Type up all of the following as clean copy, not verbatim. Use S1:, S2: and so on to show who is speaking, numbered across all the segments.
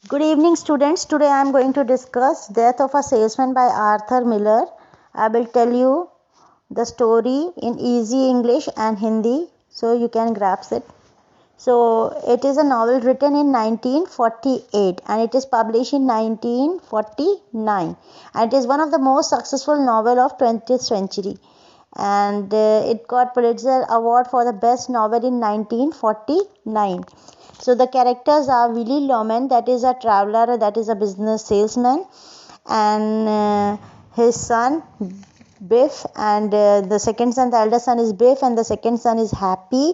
S1: Good evening, students. Today I am going to discuss Death of a Salesman by Arthur Miller. I will tell you the story in easy English and Hindi so you can grasp it. So, it is a novel written in 1948 and it is published in 1949, and it is one of the most successful novel of 20th century, and it got Pulitzer Award for the best novel in 1949. So the characters are Willie Loman, that is a traveler, that is a business salesman, and his son Biff, and the second son, the elder son is Biff, and the second son is Happy,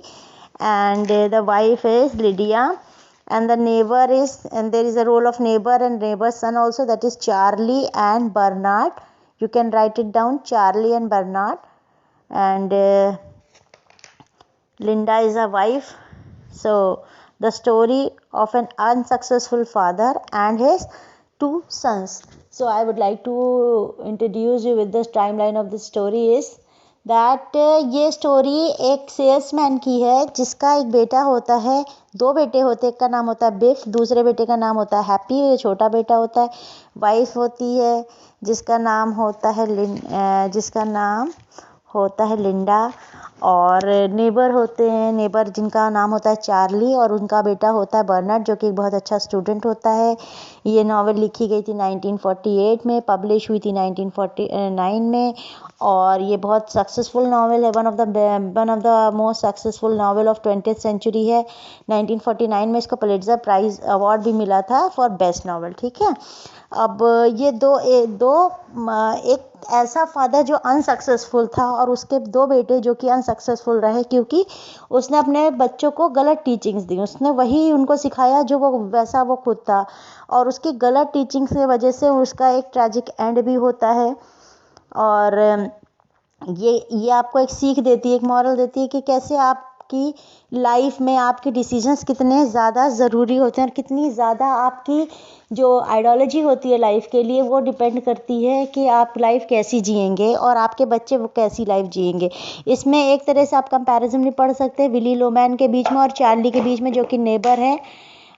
S1: and the wife is Lydia, and the neighbor is, and there is a role of neighbor and neighbor's son also, that is Charlie and Bernard. You can write it down, Charlie and Bernard, and Linda is a wife. So the story of an unsuccessful father and his two sons. So I would like to introduce you with this timeline of the story is that ये story एक salesman की है जिसका एक बेटा होता है, दो बेटे होते हैं, एक का नाम होता है बिफ, दूसरे बेटे का नाम होता है हैप्पी, ये छोटा बेटा होता है, वाइफ होती है जिसका नाम होता है लिंडा, और नेबर होते हैं, नेबर जिनका नाम होता है चार्ली, और उनका बेटा होता है बर्नार्ड जो कि एक बहुत अच्छा स्टूडेंट होता है। ये नावल लिखी गई थी 1948 में, पब्लिश हुई थी 1949 में, और ये बहुत सक्सेसफुल नावल है, one of the most successful novel of 20th century है। 1949 में इसको पुलिट्जर प्राइज़ अवार्ड भी मिला था फॉर बेस्ट नावल। ठीक है, अब ये एक ऐसा फादर जो अनसक्सेसफुल था और उसके दो बेटे जो कि अनसक्सेसफुल रहे क्योंकि उसने अपने बच्चों को गलत टीचिंग्स दी, उसने वही उनको सिखाया जो वो खुद था, और उसकी गलत टीचिंग्स की वजह से उसका एक ट्रैजिक एंड भी होता है। और ये आपको एक सीख देती है, एक मॉरल देती है कि कैसे आपकी लाइफ में आपके डिसीजंस कितने ज़्यादा ज़रूरी होते हैं और कितनी ज़्यादा आपकी जो आइडियोलॉजी होती है लाइफ के लिए वो डिपेंड करती है कि आप लाइफ कैसी जिएंगे और आपके बच्चे वो कैसी लाइफ जिएंगे। इसमें एक तरह से आप कंपैरिजन भी पढ़ सकते हैं विली लोमैन के बीच में और चार्ली के बीच में जो कि नेबर है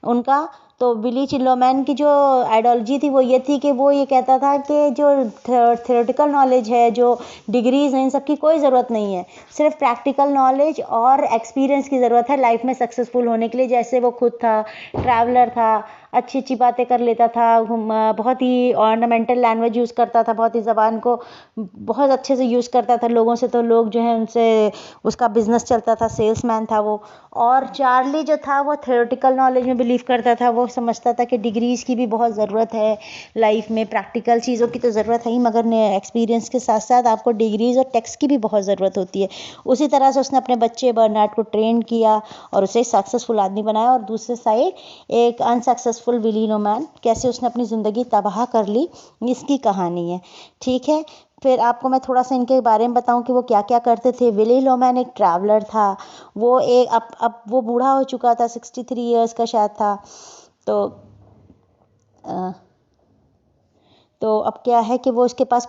S1: उनका। तो विली चिल्लोमैन की जो आइडियोलॉजी थी वो ये थी कि वो ये कहता था कि जो थ्योरेटिकल नॉलेज है, जो डिग्रीज हैं, इन सब की कोई ज़रूरत नहीं है, सिर्फ प्रैक्टिकल नॉलेज और एक्सपीरियंस की ज़रूरत है लाइफ में सक्सेसफुल होने के लिए। जैसे वो खुद था, ट्रैवलर था, अच्छी अच्छी बातें कर लेता था, बहुत ही ऑर्नामेंटल लैंग्वेज यूज़ करता था, बहुत ही ज़बान को बहुत अच्छे से यूज़ करता था लोगों से, तो लोग जो है उनसे उसका बिजनेस चलता था, सेल्समैन था वो। और चार्ली जो था वो थ्योरेटिकल नॉलेज में बिलीव करता था, वो समझता था कि डिग्रीज़ की भी बहुत ज़रूरत है लाइफ में, प्रैक्टिकल चीज़ों की तो ज़रूरत है ही मगर एक्सपीरियंस के साथ साथ आपको डिग्रीज़ और टेक्स्ट की भी बहुत ज़रूरत होती है। उसी तरह से उसने अपने बच्चे बर्नार्ड को ट्रेन किया और उसे सक्सेसफुल आदमी बनाया, और दूसरे साइड एक अनसक्सेसफुल विली लोमैन, कैसे उसने अपनी ज़िंदगी तबाह कर ली, इसकी कहानी है। ठीक है, फिर आपको मैं थोड़ा सा इनके बारे में बताऊं कि वो क्या क्या करते थे। विली लोमैन एक ट्रैवलर था, वो एक अब वो बूढ़ा हो चुका था, 63 ईयर्स का शायद था। अ, तो अब क्या है कि वो उसके पास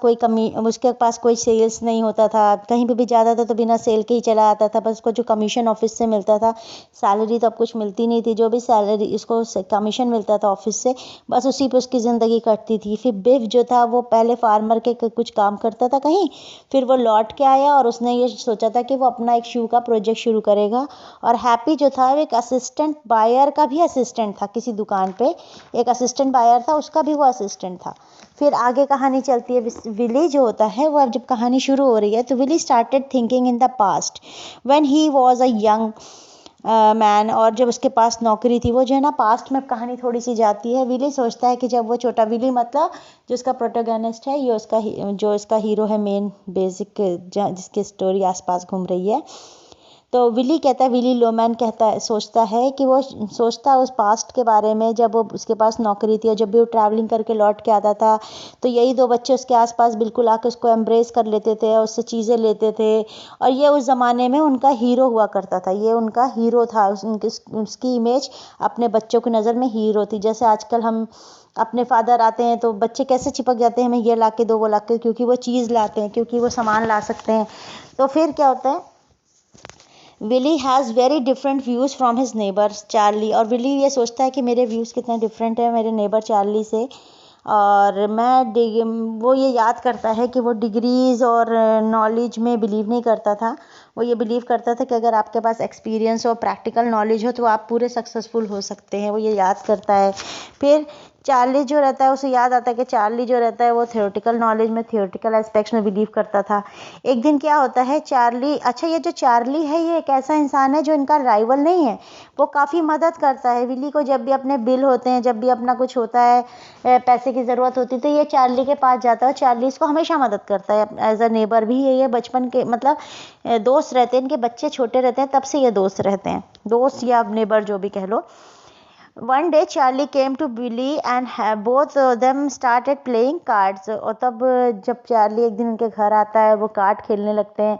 S1: कोई सेल्स नहीं होता था, कहीं पे भी जाता था तो बिना सेल के ही चला आता था, बस उसको जो कमीशन ऑफिस से मिलता था, सैलरी तो अब कुछ मिलती नहीं थी, जो भी सैलरी इसको कमीशन मिलता था ऑफिस से, बस उसी पे उसकी ज़िंदगी कटती थी। फिर बिफ जो था वो पहले फार्मर के कुछ काम करता था कहीं, फिर वो लौट के आया और उसने ये सोचा था कि वो अपना एक शू का प्रोजेक्ट शुरू करेगा। और हैप्पी जो था वो एक असिस्टेंट बायर का भी असिस्टेंट था, किसी दुकान पे एक असिस्टेंट बायर था, उसका भी वो असिस्टेंट था। फिर आगे कहानी चलती है। विली जो होता है वो अब जब कहानी शुरू हो रही है तो Willy started thinking in the past when he was a young man, और जब उसके पास नौकरी थी, वो जो है ना पास्ट में कहानी थोड़ी सी जाती है। विली सोचता है कि जब वो छोटा, विली मतलब जो उसका प्रोटोगनिस्ट है, ये जो इसका हीरो है मेन बेसिक, जिसकी स्टोरी आसपास घूम रही है। तो विली कहता है, विली लोमैन सोचता है कि वो सोचता है उस पास्ट के बारे में जब वो उसके पास नौकरी थी और जब भी वो ट्रैवलिंग करके लौट के आता था तो यही दो बच्चे उसके आसपास बिल्कुल आके उसको एम्ब्रेस कर लेते थे और उससे चीज़ें लेते थे, और ये उस ज़माने में उनका हीरो हुआ करता था, ये उनका हीरो था, उसकी इमेज अपने बच्चों की नज़र में हीरो थी। जैसे आजकल हम अपने फादर आते हैं तो बच्चे कैसे चिपक जाते हैं, हमें ये ला के दो, वो ला के, क्योंकि वो चीज़ लाते हैं, क्योंकि वो सामान ला सकते हैं। तो फिर क्या होता है, Willy has very different views from his neighbour Charlie, और विली ये सोचता है कि मेरे व्यूज़ कितने डिफरेंट हैं मेरे नेबर चार्ली से। और वो ये याद करता है कि वो डिग्रीज़ और नॉलेज में बिलीव नहीं करता था। वो ये बिलीव करता था कि अगर आपके पास एक्सपीरियंस और प्रैक्टिकल नॉलेज हो तो आप पूरे सक्सेसफुल हो सकते हैं, वो ये याद करता है। फिर चार्ली जो रहता है उसे याद आता है कि चार्ली जो रहता है वो थियोरेटिकल नॉलेज में, थियोरेटिकल एस्पेक्ट्स में बिलीव करता था। एक दिन क्या होता है, चार्ली, अच्छा ये जो चार्ली है ये एक ऐसा इंसान है जो इनका राइवल नहीं है, वो काफ़ी मदद करता है विली को। जब भी अपने बिल होते हैं, जब भी अपना कुछ होता है, पैसे की ज़रूरत होती है, तो ये चार्ली के पास जाता है। चार्ली इसको हमेशा मदद करता है, एज अ नेबर भी है ये, बचपन के मतलब दोस्त रहते हैं, इनके बच्चे छोटे रहते हैं तब से ये दोस्त रहते हैं, दोस्त या नेबर जो भी कह लो। One day Charlie came to Billy and both them started playing cards। और तब जब चार्ली एक दिन उनके घर आता है, वो कार्ड खेलने लगते हैं।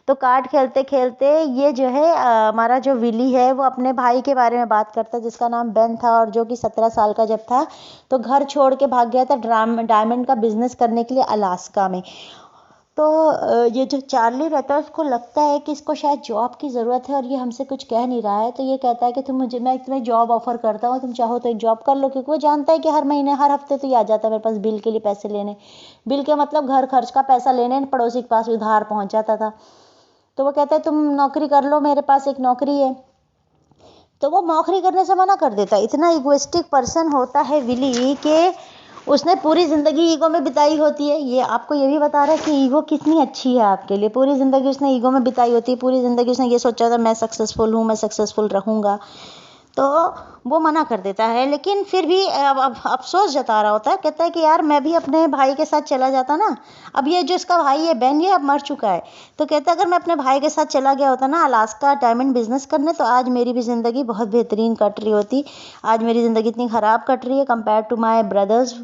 S1: तो कार्ड खेलते खेलते ये जो है हमारा जो विली है वो अपने भाई के बारे में बात करता है जिसका नाम बेन था, और जो कि 17 साल का जब था तो घर छोड़ के भाग गया था डायमंड का बिजनेस करने के लिए अलास्का में। तो ये जो चार्ली रहता है उसको लगता है कि इसको शायद जॉब की ज़रूरत है और ये हमसे कुछ कह नहीं रहा है, तो ये कहता है कि मैं तुम्हें जॉब ऑफर करता हूँ, तुम चाहो तो एक जॉब कर लो। क्योंकि वो जानता है कि हर महीने हर हफ्ते तो ये आ जाता है मेरे पास बिल के लिए पैसे लेने, बिल के मतलब घर खर्च का पैसा लेने, पड़ोसी के पास उधार पहुँच जाता था। तो वो कहता है तुम नौकरी कर लो, मेरे पास एक नौकरी है। तो वो नौकरी करने से मना कर देता है। इतना इगोइस्टिक पर्सन होता है विली कि उसने पूरी ज़िंदगी ईगो में बिताई होती है। ये आपको ये भी बता रहा है कि ईगो कितनी अच्छी है आपके लिए। पूरी ज़िंदगी उसने ईगो में बिताई होती है, पूरी ज़िंदगी उसने ये सोचा था मैं सक्सेसफुल हूँ, मैं सक्सेसफुल रहूँगा। तो वो मना कर देता है, लेकिन फिर भी अब अफसोस जता रहा होता है, कहता है कि यार मैं भी अपने भाई के साथ चला जाता ना। अब ये जो इसका भाई है बेन, ये अब मर चुका है, तो कहता है अगर मैं अपने भाई के साथ चला गया होता ना अलास्का डायमंड बिजनेस करने, तो आज मेरी भी ज़िंदगी बहुत बेहतरीन कट रही होती। आज मेरी ज़िंदगी इतनी ख़राब कट रही है compare to my brother's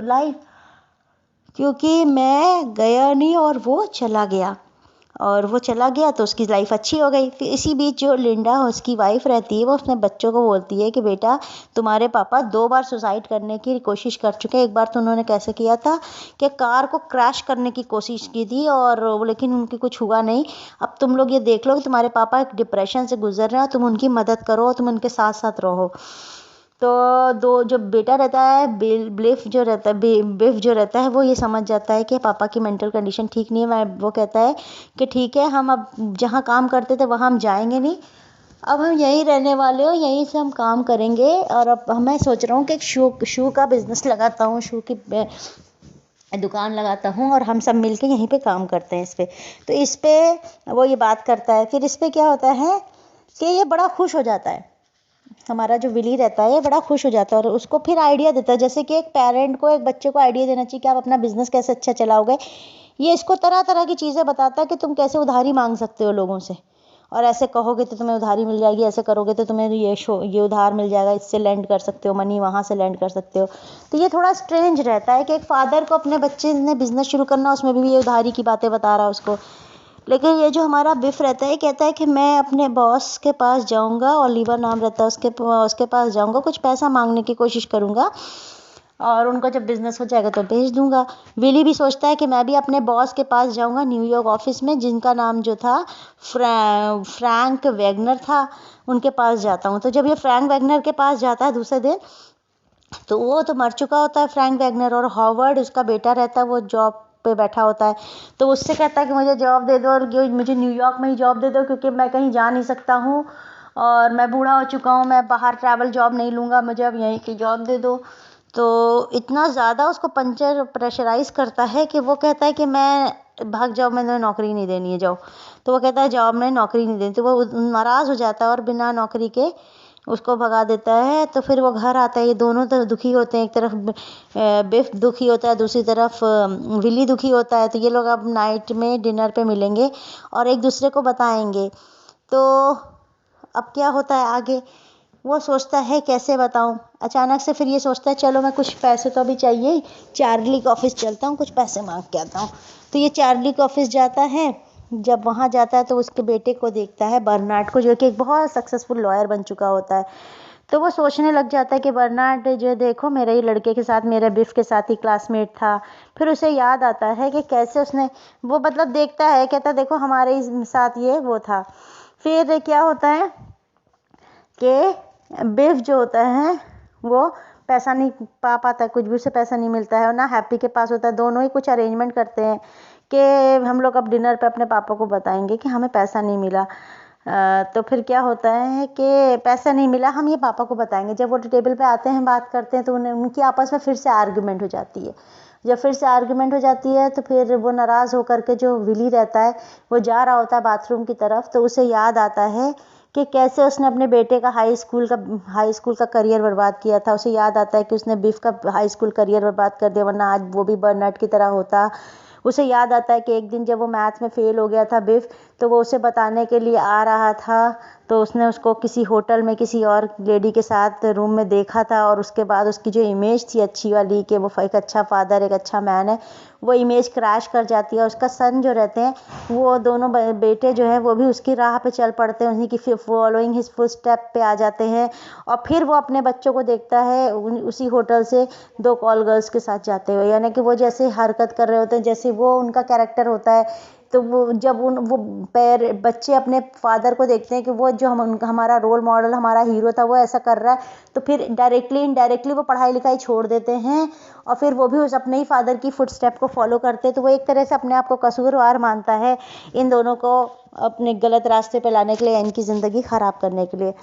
S1: life, क्योंकि मैं गया नहीं और वो चला गया, और वो चला गया तो उसकी लाइफ अच्छी हो गई। फिर इसी बीच जो लिंडा उसकी वाइफ रहती है वो अपने बच्चों को बोलती है कि बेटा तुम्हारे पापा 2 बार सुसाइड करने की कोशिश कर चुके हैं। एक बार तो उन्होंने कैसे किया था कि कार को क्रैश करने की कोशिश की थी, और लेकिन उनकी कुछ हुआ नहीं। अब तुम लोग ये देख लो कि तुम्हारे पापा एक डिप्रेशन से गुजर रहे हैं, तुम उनकी मदद करो, तुम उनके साथ साथ रहो। तो दो जो बेटा रहता है बिफ जो रहता है बिफ जो रहता है वो ये समझ जाता है कि पापा की मेंटल कंडीशन ठीक नहीं है। वो कहता है कि ठीक है, हम अब जहाँ काम करते थे वहाँ हम जाएंगे नहीं, अब हम यहीं रहने वाले हो, यहीं से हम काम करेंगे। और अब मैं सोच रहा हूँ कि एक शू का बिजनेस लगाता हूँ, शू की दुकान लगाता हूँ, और हम सब मिलके यहीं पे काम करते हैं इस पे। तो इस पे वो ये बात करता है। फिर इस पे क्या होता है कि ये बड़ा खुश हो जाता है, हमारा जो विली रहता है ये बड़ा खुश हो जाता है, और उसको फिर आइडिया देता है, जैसे कि एक पेरेंट को एक बच्चे को आइडिया देना चाहिए कि आप अपना बिजनेस कैसे अच्छा चलाओगे। ये इसको तरह तरह की चीज़ें बताता है कि तुम कैसे उधारी मांग सकते हो लोगों से, और ऐसे कहोगे तो तुम्हें उधारी मिल जाएगी, ऐसे करोगे तो तुम्हें ये उधार मिल जाएगा, इससे लैंड कर सकते हो मनी, वहाँ से लैंड कर सकते हो। तो ये थोड़ा स्ट्रेंज रहता है कि एक फादर को अपने बच्चे ने बिजनेस शुरू करना, उसमें भी ये उधारी की बातें बता रहा है उसको। लेकिन ये जो हमारा बिफ रहता है कहता है कि मैं अपने बॉस के पास जाऊंगा, ओलिवर नाम रहता है उसके पास जाऊंगा, कुछ पैसा मांगने की कोशिश करूंगा, और उनको जब बिजनेस हो जाएगा तो भेज दूंगा। विली भी सोचता है कि मैं भी अपने बॉस के पास जाऊंगा न्यूयॉर्क ऑफिस में, जिनका नाम जो था फ्रैंक वैगनर था, उनके पास जाता हूँ। तो जब ये फ्रैंक वैगनर के पास जाता है दूसरे दिन, तो वो तो मर चुका होता है फ्रैंक वैगनर, और हॉवर्ड उसका बेटा रहता है, वो जॉब पे बैठा होता है। तो उससे कहता है कि मुझे जॉब दे दो, और मुझे न्यूयॉर्क में ही जॉब दे दो, क्योंकि मैं कहीं जा नहीं सकता हूँ और मैं बूढ़ा हो चुका हूँ, मैं बाहर ट्रैवल जॉब नहीं लूँगा, मुझे अब यहीं की जॉब दे दो। तो इतना ज़्यादा उसको प्रेशराइज़ करता है कि वो कहता है कि मैं भाग जाओ, मैंने नौकरी नहीं देनी है, जाओ। तो वो कहता है जॉब में नौकरी नहीं देनी, तो वो नाराज़ हो जाता है और बिना नौकरी के उसको भगा देता है। तो फिर वो घर आता है, ये दोनों तरफ दुखी होते हैं, एक तरफ बिफ दुखी होता है, दूसरी तरफ विली दुखी होता है। तो ये लोग अब नाइट में डिनर पे मिलेंगे और एक दूसरे को बताएंगे। तो अब क्या होता है आगे, वो सोचता है कैसे बताऊं। अचानक से फिर ये सोचता है चलो मैं कुछ पैसे तो अभी चाहिए, चार्ली के ऑफिस चलता हूँ, कुछ पैसे मांग के आता हूँ। तो ये चार्ली के ऑफिस जाता है। जब वहाँ जाता है तो उसके बेटे को देखता है, बर्नार्ड को, जो कि एक बहुत सक्सेसफुल लॉयर बन चुका होता है। तो वो सोचने लग जाता है कि बर्नार्ड जो देखो मेरे ही लड़के के साथ, मेरे बिफ के साथ ही क्लासमेट था। फिर उसे याद आता है कि कैसे उसने वो मतलब देखता है, कहता देखो हमारे ही साथ ये वो था, फिर क्या होता है कि बिफ जो होता है वो पैसा नहीं पा पाता है, कुछ भी उसे पैसा नहीं मिलता है और ना हैप्पी के पास होता है। दोनों ही कुछ अरेंजमेंट करते हैं कि हम लोग अब डिनर पे अपने पापा को बताएंगे कि हमें पैसा नहीं मिला। तो फिर क्या होता है कि पैसा नहीं मिला, हम ये पापा को बताएंगे। जब वो टेबल पे आते हैं, बात करते हैं, तो उनकी आपस में फिर से आर्गुमेंट हो जाती है। जब फिर से आर्गुमेंट हो जाती है तो फिर वो नाराज़ होकर के, जो विली रहता है, वो जा रहा होता है बाथरूम की तरफ, तो उसे याद आता है कि कैसे उसने अपने बेटे का हाई स्कूल का करियर बर्बाद किया था। उसे याद आता है कि उसने बिफ का हाई स्कूल करियर बर्बाद कर दिया, वरना आज वो भी बर्नर्ड की तरह होता। उसे याद आता है कि एक दिन जब वो मैथ्स में फ़ेल हो गया था बिफ, तो वो उसे बताने के लिए आ रहा था, तो उसने उसको किसी होटल में किसी और लेडी के साथ रूम में देखा था, और उसके बाद उसकी जो इमेज थी अच्छी वाली कि वो एक अच्छा फादर, एक अच्छा मैन है, वो इमेज क्रैश कर जाती है। और उसका सन जो रहते हैं, वो दोनों बेटे जो हैं वो भी उसकी राह पे चल पड़ते हैं, उन्हीं की फॉलोइंग हिज फुट स्टेप पे आ जाते हैं। और फिर वो अपने बच्चों को देखता है उसी होटल से 2 कॉल गर्ल्स के साथ जाते हुए, यानी कि वो जैसे हरकत कर रहे होते हैं जैसे वो उनका कैरेक्टर होता है। तो वो जब वो बच्चे अपने फादर को देखते हैं कि वो जो हमारा रोल मॉडल, हमारा हीरो था, वो ऐसा कर रहा है, तो फिर डायरेक्टली इनडायरेक्टली वो पढ़ाई लिखाई छोड़ देते हैं और फिर वो भी उस अपने ही फादर की फुटस्टेप को फॉलो करते हैं। तो वो एक तरह से अपने आप को कसूरवार मानता है इन दोनों को अपने गलत रास्ते पे लाने के लिए, इनकी ज़िंदगी ख़राब करने के लिए।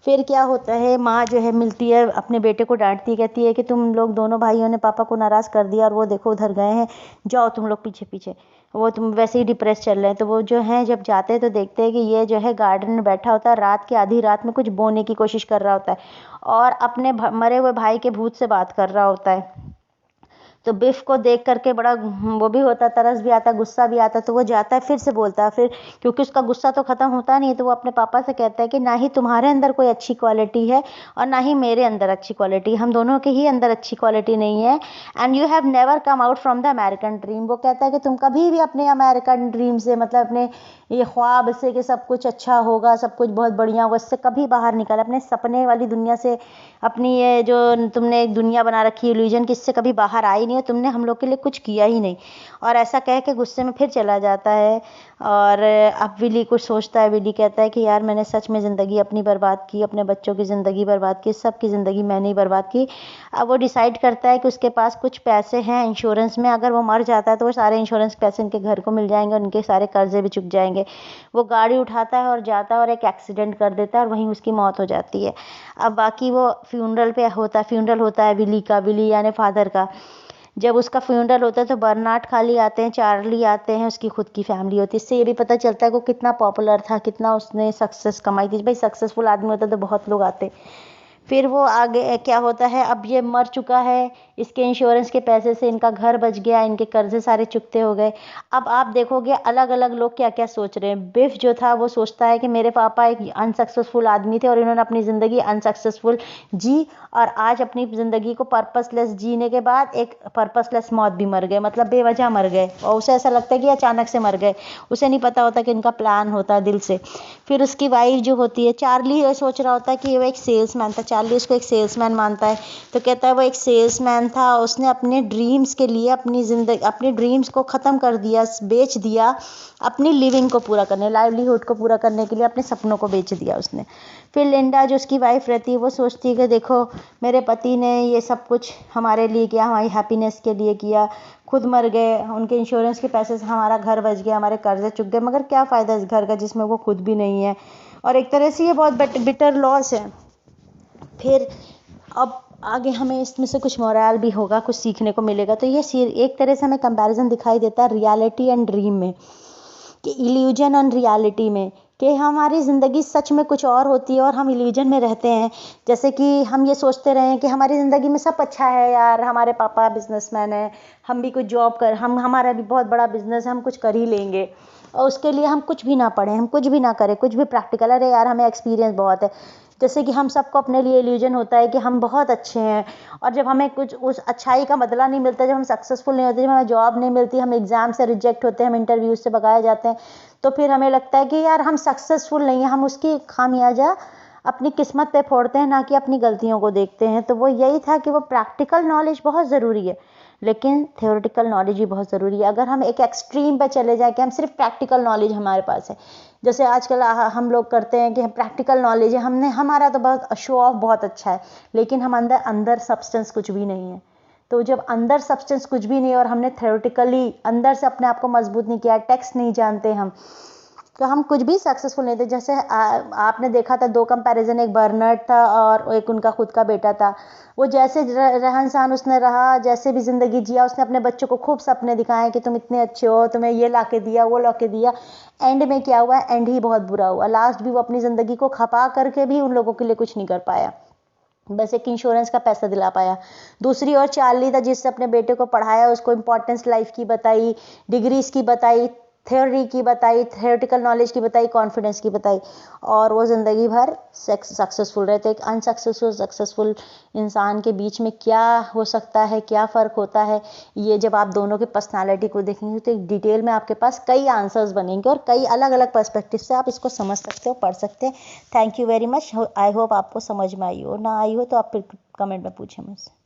S1: फिर क्या होता है, माँ जो है मिलती है, अपने बेटे को डांटती है, कहती है कि तुम लोग दोनों भाइयों ने पापा को नाराज़ कर दिया और वो देखो उधर गए हैं, जाओ तुम लोग पीछे पीछे, वो तुम वैसे ही डिप्रेस चल रहे हैं। तो वो जो है जब जाते हैं तो देखते हैं कि ये जो है गार्डन में बैठा होता है, रात की आधी रात में कुछ बोने की कोशिश कर रहा होता है और अपने मरे हुए भाई के भूत से बात कर रहा होता है। तो बिफ को देख करके बड़ा वो भी होता है, तरस भी आता है, गुस्सा भी आता है। तो वो जाता है, फिर से बोलता है, फिर क्योंकि उसका गुस्सा तो ख़त्म होता नहीं है, तो वो अपने पापा से कहता है कि ना ही तुम्हारे अंदर कोई अच्छी क्वालिटी है और ना ही मेरे अंदर अच्छी क्वालिटी, हम दोनों के ही अंदर अच्छी क्वालिटी नहीं है। And you have never come out from the American dream. वो कहता है कि तुम कभी भी अपने अमेरिकन ड्रीम से, मतलब अपने ये ख्वाब से कि सब कुछ अच्छा होगा, सब कुछ बहुत बढ़िया होगा, इससे कभी बाहर निकल, अपने सपने वाली दुनिया से, अपनी ये जो तुमने एक दुनिया बना रखी है इल्यूजन की, इससे कभी बाहर आई नहीं है, तुमने हम लोग के लिए कुछ किया ही नहीं। और ऐसा कह के गुस्से में फिर चला जाता है। और अब विली कुछ सोचता है, विली कहता है कि यार मैंने सच में ज़िंदगी अपनी बर्बाद की, अपने बच्चों की ज़िंदगी बर्बाद की, सबकी ज़िंदगी मैंने ही बर्बाद की। अब वो डिसाइड करता है कि उसके पास कुछ पैसे हैं इंश्योरेंस में, अगर वो मर जाता है तो वो सारे इंश्योरेंस पैसे उनके घर को मिल जाएंगे, उनके सारे कर्जे भी चुक जाएंगे। वो गाड़ी उठाता है और जाता है और एक एक्सीडेंट कर देता है और वहीं उसकी मौत हो जाती है। अब बाकी वो फ्यूनरल होता है विली यानी फादर का। जब उसका फ्यूनरल होता है तो बर्नार्ड खाली आते हैं, चार्ली आते हैं, उसकी खुद की फैमिली होती है। इससे ये भी पता चलता है कि वो कितना पॉपुलर था, कितना उसने सक्सेस कमाई थी। भाई सक्सेसफुल आदमी होता तो बहुत लोग आते। फिर वो आगे क्या होता है, अब ये मर चुका है, इसके इंश्योरेंस के पैसे से इनका घर बच गया, इनके कर्जे सारे चुकते हो गए। अब आप देखोगे अलग अलग लोग क्या क्या सोच रहे हैं। बिफ जो था वो सोचता है कि मेरे पापा एक अनसक्सेसफुल आदमी थे और इन्होंने अपनी ज़िंदगी अनसक्सेसफुल जी, और आज अपनी ज़िंदगी को पर्पसलेस जीने के बाद एक पर्पसलेस मौत भी मर गए, मतलब बेवजह मर गए, और उसे ऐसा लगता है कि अचानक से मर गए। उसे नहीं पता होता कि इनका प्लान होता है दिल से। फिर उसकी वाइफ जो होती है, चार्ली, ये सोच रहा होता है कि वो एक सेल्समैन था, चार्ली उसको एक सेल्समैन मानता है। तो कहता है वो एक सेल्समैन था, उसने अपने ड्रीम्स के लिए अपनी ड्रीम्स को ख़त्म कर दिया, बेच दिया, अपनी लिविंग को पूरा करने, लाइवलीहुड को पूरा करने के लिए अपने सपनों को बेच दिया उसने। फिर लिंडा जो उसकी वाइफ रहती है, वो सोचती है कि देखो मेरे पति ने ये सब कुछ हमारे लिए किया, हमारी हैप्पीनेस के लिए किया, खुद मर गए, उनके इंश्योरेंस के पैसे से हमारा घर बच गया, हमारे कर्जे चुक गए, मगर क्या फ़ायदा इस घर का जिसमें वो खुद भी नहीं है। और एक तरह से ये बहुत बिटर लॉस है। फिर अब आगे हमें इसमें से कुछ मोरल भी होगा, कुछ सीखने को मिलेगा। तो ये एक तरह से हमें कंपैरिजन दिखाई देता है रियलिटी एंड ड्रीम में, कि इल्यूजन और रियलिटी में, कि हमारी ज़िंदगी सच में कुछ और होती है और हम इल्यूजन में रहते हैं। जैसे कि हम ये सोचते रहे हैं कि हमारी ज़िंदगी में सब अच्छा है यार, हमारे पापा बिजनेसमैन हैं, हम भी कुछ जॉब कर, हमारा भी बहुत बड़ा बिजनेस है, हम कुछ कर ही लेंगे, और उसके लिए हम कुछ भी ना पढ़ें, हम कुछ भी ना करें, कुछ भी प्रैक्टिकल, अरे यार हमें एक्सपीरियंस बहुत है। जैसे कि हम सबको अपने लिए इल्यूजन होता है कि हम बहुत अच्छे हैं, और जब हमें कुछ उस अच्छाई का बदला नहीं मिलता, जब हम सक्सेसफुल नहीं होते, जब हमें जॉब नहीं मिलती, हम एग्ज़ाम से रिजेक्ट होते हैं, हम इंटरव्यूज से भगाए जाते हैं, तो फिर हमें लगता है कि यार हम सक्सेसफुल नहीं हैं, हम उसकी खामियाजा अपनी किस्मत पे फोड़ते हैं, ना कि अपनी गलतियों को देखते हैं। तो वो यही था कि वो प्रैक्टिकल नॉलेज बहुत ज़रूरी है। लेकिन थ्योरेटिकल नॉलेज भी बहुत ज़रूरी है। अगर हम एक एक्सट्रीम पे चले जाए कि हम सिर्फ प्रैक्टिकल नॉलेज हमारे पास है, जैसे आजकल हम लोग करते हैं कि हम प्रैक्टिकल नॉलेज है, हमने हमारा तो बहुत शो ऑफ बहुत अच्छा है, लेकिन हम अंदर सब्सटेंस कुछ भी नहीं है। तो जब अंदर सब्सटेंस कुछ भी नहीं है और हमने थ्योरेटिकली अंदर से अपने आप को मजबूत नहीं किया, टेक्स्ट नहीं जानते हम, तो हम कुछ भी सक्सेसफुल नहीं थे। जैसे आपने देखा था 2 कंपैरिजन, एक बर्नर्ड था और एक उनका खुद का बेटा था। वो जैसे रहन सहन उसने रहा, जैसे भी ज़िंदगी जिया, उसने अपने बच्चों को खूब सपने दिखाए कि तुम इतने अच्छे हो, तुम्हें ये ला के दिया, वो ला के दिया। एंड में क्या हुआ? एंड ही बहुत बुरा हुआ। लास्ट भी वो अपनी ज़िंदगी को खपा करके भी उन लोगों के लिए कुछ नहीं कर पाया, बस एक इंश्योरेंस का पैसा दिला पाया। दूसरी ओर चार्ली था, जिससे अपने बेटे को पढ़ाया, उसको इंपॉर्टेंस लाइफ की बताई, डिग्रीज की बताई, थ्योरी की बताई, थ्योरेटिकल नॉलेज की बताई, कॉन्फिडेंस की बताई, और वो ज़िंदगी भर सक्सेसफुल रहे। तो एक अनसक्सेसफुल सक्सेसफुल इंसान के बीच में क्या हो सकता है, क्या फ़र्क होता है, ये जब आप दोनों की पर्सनालिटी को देखेंगे तो एक डिटेल में आपके पास कई आंसर्स बनेंगे और कई अलग अलग पर्सपेक्टिव से आप इसको समझ सकते हो, पढ़ सकते हैं। Thank you very much. I hope आपको समझ में आई हो, ना आई हो तो आप फिर कमेंट में पूछें मुझसे।